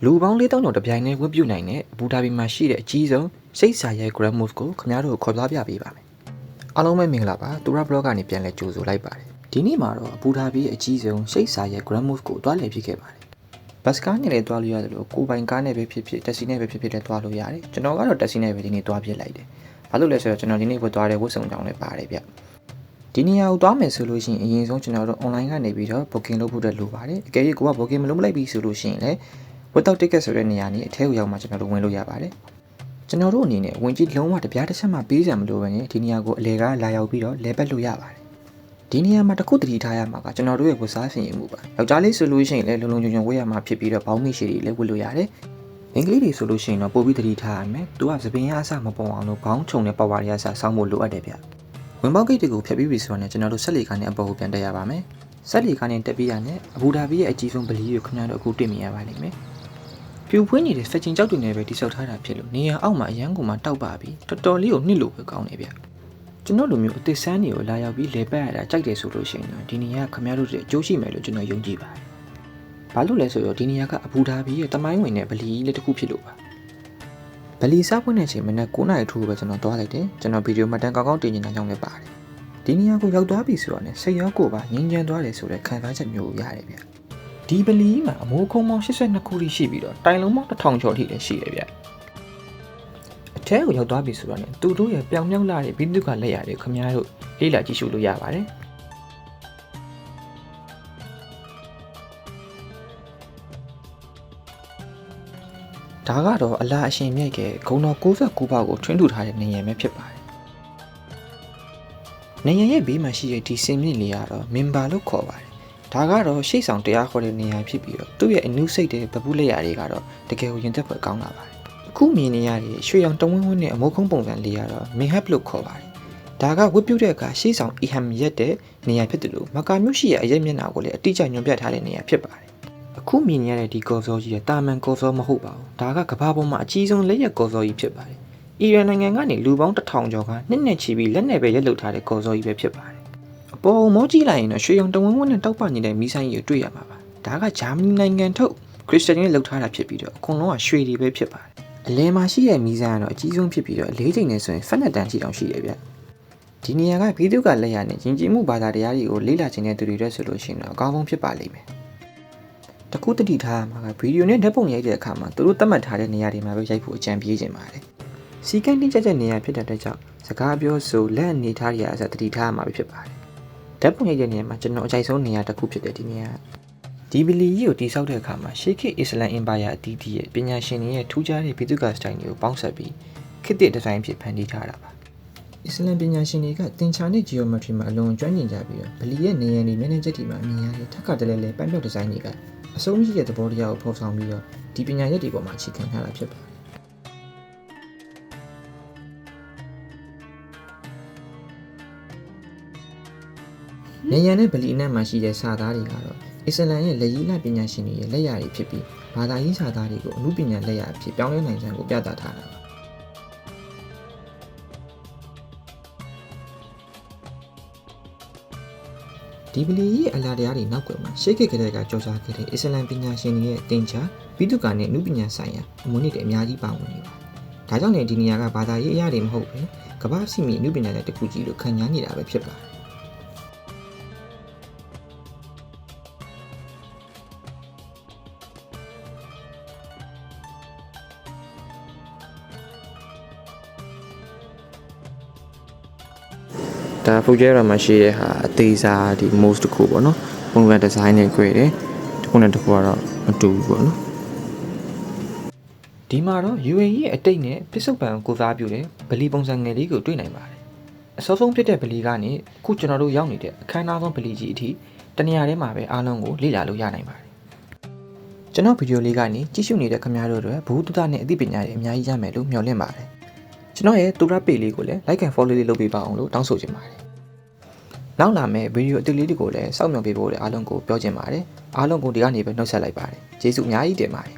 လူပေါင်း4000ကျော်တပြိုင်တည်းဝတ်ပြုနိုင်တဲ့အဘူဒါဘီမှာရှိတဲ့အကြီးဆုံးစိတ်စာရဲ Grand Move ကိုခင်ဗျားတို့ခေါ်သွားပြပေးပါမယ်အားလုံးပဲမင်္ဂလာပါတူရာ blog ကနေပြန်လဲကြိုဆိုလိုက်ပါတယ်ဒီနေ့မှာတော့အဘူဒါဘီရဲ့အကြီးဆုံးစိတ်စာရဲ Grand Move ကိုတွားလည်ဖြစ်ခဲ့ပါတယ်ဘတ်စကားနဲ့လည်းတွားလို့ရတယ်လို့ကိုပိုင်ကားနဲ့ပဲဖြစ်ဖြစ်တက်ဆီနဲ့ပဲဖြစ်ဖြစ်လည်းတွားလို့ရတယ်ကျွန်တော်ကတော့တက်ဆီနဲ့ပဲဒီနေ့တွားပြလိုက်တယ်ဘာလို့လဲဆိုတော့ကျွန်တော်ဒီနေ့ဝတ်သွားတဲ့ဝတ်စုံကြောင်းလည်းပါတယ်ဗျဒီနေရာကိုသွားမယ်ဆိုလို့ရှိရင်အရင်ဆုံးကျွန်တော်တို့ online ကနေပြီးတော့ booking လုပ်ဖို့အတွက်လိုပါတယ်အကယ်၍ကိုက booking မလုပ်လိုက်ပြီဆိုလို့ရှိရင်လည်း without ticket ဆိုတဲ့နေရာนี้အထဲကိုရောက်မှကျွန်တော်တို့ဝင်လို့ရပါတယ်ကျွန်တော်တို့အနေနဲ့ဝင်ကြည့်လုံးဝတပြားတစ်ချက်မှပေးစံမလိုဘဲနဲ့ဒီနေရာကိုအလဲကားလာရောက်ပြီးတော့လဲပတ်လို့ရပါတယ်ဒီနေရာမှာတစ်ခုတတိထားရမှာကကျွန်တော်တို့ရဲ့ဝတ်စားဆင်ရမှုပါယောက်ျားလေးဆိုလို့ရှိရင်လည်းလုံလုံခြုံခြုံဝတ်ရမှာဖြစ်ပြီးတော့ဘောင်းမိရှည်တွေလည်းဝတ်လို့ရတယ်အင်္ဂလိပ်တွေဆိုလို့ရှိရင်တော့ပို့ပြီးတတိထားရမယ်သူကသပင်ရအစမပေါ်အောင်လို့ခေါင်းခြုံတဲ့ပတ်ဝါရအစစောင်းဖို့လိုအပ်တယ်ဗျဝင်ပေါက်ဂိတ်တွေကိုဖျက်ပြီးပြီဆိုတော့ကျွန်တော်တို့ဆက်လီကားနဲ့အပေါ်ကိုပြန်တက်ရပါမယ်ဆက်လီကားနဲ့တက်ပြီးရနဲ့အဘူဒါဘီရဲ့အကြီးဆုံးဗလီကိုခင်ဗျားတို့အခုတွေ့မြင်ရပါလိမ့်မယ်ပြူဖွေးနေတဲ့စက်ချင်းကြောက်တွေနဲ့ပဲတိစောက်ထားတာဖြစ်လို့နေရအောက်မှာအရန်ကိုမှတောက်ပါပြီတော်တော်လေးကိုနှစ်လို့ပဲကောင်းနေဗျကျွန်တော်လိုမျိုးအသေးစမ်းတွေကိုလာရောက်ပြီးလေပတ်ရတာကြိုက်တယ်ဆိုလို့ရှိရင်တော့ဒီနေရာခင်ဗျားတို့ရဲ့အကျိုးရှိမယ်လို့ကျွန်တော်ယုံကြည်ပါတယ်ဘာလို့လဲဆိုတော့ဒီနေရာကအဘူဒါဘီရဲ့တမိုင်းဝင်တဲ့ဗလီလေးတစ်ခုဖြစ်လို့ပါဗလီစားဖွင့်တဲ့အချိန်မနက်9:00နာရီထိုးပဲကျွန်တော်သွားလိုက်တယ်ကျွန်တော်ဗီဒီယိုမှတ်တမ်းကောင်းကောင်းတင်နေတာကြောင့်လည်းပါတယ်ဒီနေရာကိုရောက်သွားပြီဆိုတော့ねစိတ်ရောကိုယ်ပါငြင်းချမ်းသွားတယ်ဆိုတဲ့ခံစားချက်မျိုးရတယ်ဗျဒီဗလီမှာအမိုးခုံပေါင်း82ခုရှိပြီးတော့တိုင်လုံးပေါင်း1000ကျော်ထိလည်းရှိတယ်ဗျအထဲကိုရောက်သွားပြီဆိုတော့ねသူတို့ရဲ့ပြောင်မြောက်လာတဲ့ဘိသုကလက်ရာတွေခင်ဗျားတို့လေ့လာကြည့်ရှုလို့ရပါတယ်ဒါကတော့အလားအရှင်မြတ်ကဂုံတော်69ပေါက်ကိုထွင်းထူထားတဲ့နေရာပဲဖြစ်ပါတယ်နေရာရဲ့ဘေးမှာရှိတဲ့ဒီစင်မြင့်လေးကတော့မင်ဘာလို့ခေါ်ပါတယ်ဒါကတော့ရှေ့ဆောင်တရားခေါ်တဲ့နေရာဖြစ်ပြီးတော့သူ့ရဲ့အနုစိတ်တဲ့ဗပုလက်ရာတွေကတော့တကယ်ကိုရင်သက်ဖွယ်ကောင်းလာပါတယ်အခုမြင်နေရတဲ့ရွှေရောင်တဝင်းဝင်းနဲ့အမိုးခုံးပုံစံလေးကတော့မင်ဟပ်လို့ခေါ်ပါတယ်ဒါကဝတ်ပြုတဲ့အခါရှေ့ဆောင်အီဟမ်ရက်တဲ့နေရာဖြစ်တယ်လို့မကာမြို့ရှိရဲ့အရက်မျက်နှာကိုလည်းအတိအကျညွှန်ပြထားတဲ့နေရာဖြစ်ပါတယ်အခုမြင်ရတဲ့ဒီကော်စောကြီးကတာမန်ကော်စောမဟုတ်ပါဘူးဒါကကမ္ဘာပေါ်မှာအကြီးဆုံးလက်ရက်ကော်စောကြီးဖြစ်ပါတယ်အီရန်နိုင်ငံကနေလူပေါင်း1000ကျော်ကနှစ်နဲ့ချီပြီးလက်နဲ့ပဲရက်လုထားတဲ့ကော်စောကြီးပဲဖြစ်ပါတယ်အပေါ်မောကြည့်လိုက်ရင်တော့ရွှေရောင်တဝင်းဝင်းနဲ့တောက်ပနေတဲ့မီးဆိုင်ကြီးကိုတွေ့ရမှာပါဒါကဂျာမနီနိုင်ငံထုတ်ခရစ်စတန်တွေလှုပ်ထားတာဖြစ်ပြီးတော့အကုန်လုံးကရွှေတွေပဲဖြစ်ပါတယ်အလဲမှာရှိတဲ့မီးဆိုင်ကတော့အကြီးဆုံးဖြစ်ပြီးတော့၄ချိန်နဲ့ဆိုရင်12တန်းရှိတောင်ရှိတယ်ဗျဒီနေရာကဘိသုကလက်ရနဲ့ယဉ်ကျေးမှုဘာသာတရားတွေကိုလေ့လာခြင်းတဲ့သူတွေအတွက်ဆိုလို့ရှိရင်တော့အကောင်းဆုံးဖြစ်ပါလိမ့်မယ်တခုတတိထားမှာကဗီဒီယိုနဲ့ဓာတ်ပုံရိုက်တဲ့အခါမှာသူတို့သတ်မှတ်ထားတဲ့နေရာတွေမှာပဲရိုက်ဖို့အကြံပေးခြင်းပါတယ်စီကန်းတင်းကျပ်နေရာဖြစ်တဲ့အတွက်ကြောင့်စကားပြောဆိုလက်အနေထားတွေအစတတိထားမှာပဲဖြစ်ပါတယ်ဓာတ်ပုံရိုက်တဲ့နေရာမှာကျွန်တော်အကြိုက်ဆုံးနေရာတစ်ခုဖြစ်တဲ့ဒီနေရာဒီဗလီကြီးကိုတည်ဆောက်တဲ့အခါမှာရှေးခေတ်အစ္စလမ်အင်ပါယာအသီးသီးရဲ့ပညာရှင်တွေရဲ့ထူးခြားတဲ့ဘိသုကစတိုင်တွေကိုပေါင်းစပ်ပြီးခေတ်သစ်ဒီဇိုင်းဖြစ်ဖန်တီးထားတာပါအစ္စလမ်ပညာရှင်တွေကသင်္ချာနဲ့ geometry မှာအလွန်ကျွမ်းကျင်ကြပြီးတော့ဗလီရဲ့နေရာတွေမျက်နှာချက်တွေမှာမြင်ရတဲ့ထပ်ခါတလဲလဲပန်းပြောက်ဒီဇိုင်းတွေကအဆုံးရှိတဲ့သဘောတရားကိုဖော်ဆောင်ပြီးတော့ဒီပညာရက်တွေပေါ်မှာအခြေခံထားတာဖြစ်ပါတယ်နေရနဲ့ဗလီနဲ့မှာရှိတဲ့စာသားတွေကတော့အစ္စလမ်ရဲ့လက်ရည်လပညာရှင်တွေရဲ့လက်ရာတွေဖြစ်ပြီးဘာသာရေးစာသားတွေကိုအမှုပညာလက်ရာအဖြစ်ပြောင်းလဲနိုင်စံကိုပြသထားတာပါဒီဗလီရဲ့အလားတရားတွေနောက်ကွယ်မှာရှေးခေတ်ကတည်းကကြော်ကြားခဲ့တဲ့အစ္စလမ်ပညာရှင်တွေရဲ့တင်ချာဘိသုကာနဲ့အမှုပညာဆိုင်ရာအမွေအနှစ်တွေအများကြီးပါဝင်နေပါတယ်ဒါကြောင့်လည်းဒီနေရာကဘာသာရေးအရာတွေမဟုတ်ပဲကမ္ဘာ့စီမီအမှုပညာရဲ့တစ်ခုကြီးလို့ခံစားနေတာပဲဖြစ်ပါတယ်ဒါဖူဂျဲရာမှာရှိတဲ့ဟာအသေးစားဒီ most တစ်ခုပေါ့နော်ပုံစံဒီဇိုင်းနဲ့ကြွယ်တယ်တစ်ခုနဲ့တစ်ခုကတော့မတူဘူးပေါ့နော်ဒီမှာတော့ UAE ရဲ့အတိတ်နဲ့ပစ္စုပန်ကိုစားပြုတဲ့ဗလီပုံစံငယ်လေးကိုတွေ့နိုင်ပါတယ်အစောဆုံးဖြစ်တဲ့ဗလီကနေအခုကျွန်တော်တို့ရောက်နေတဲ့အခမ်းအနားဆုံးဗလီကြီးအထိတနေရာထဲမှာပဲအားလုံးကိုလေ့လာလို့ရနိုင်ပါတယ်ကျွန်တော်ဗီဒီယိုလေးကနေကြည့်ရှုနေတဲ့ခင်ဗျားတို့တွေဘုသူတနဲ့အသိပညာတွေအများကြီးရမယ်လို့မျှော်လင့်ပါတယ်ကျွန်တော်ရဲ့တူရာပေလေးကိုလည်း like and follow လေးလုပ်ပေးပါအောင်လို့တောင်းဆိုချင်ပါတယ်နောက်လာမယ့်ဗီဒီယိုအသစ်လေးတွေကိုလည်းစောင့်မျှော်ပေးဖို့လည်းအားလုံးကိုပြောချင်ပါတယ်အားလုံးကိုဒီကနေပဲနှုတ်ဆက်လိုက်ပါတယ်ကျေးဇူးအများကြီးတင်ပါတယ်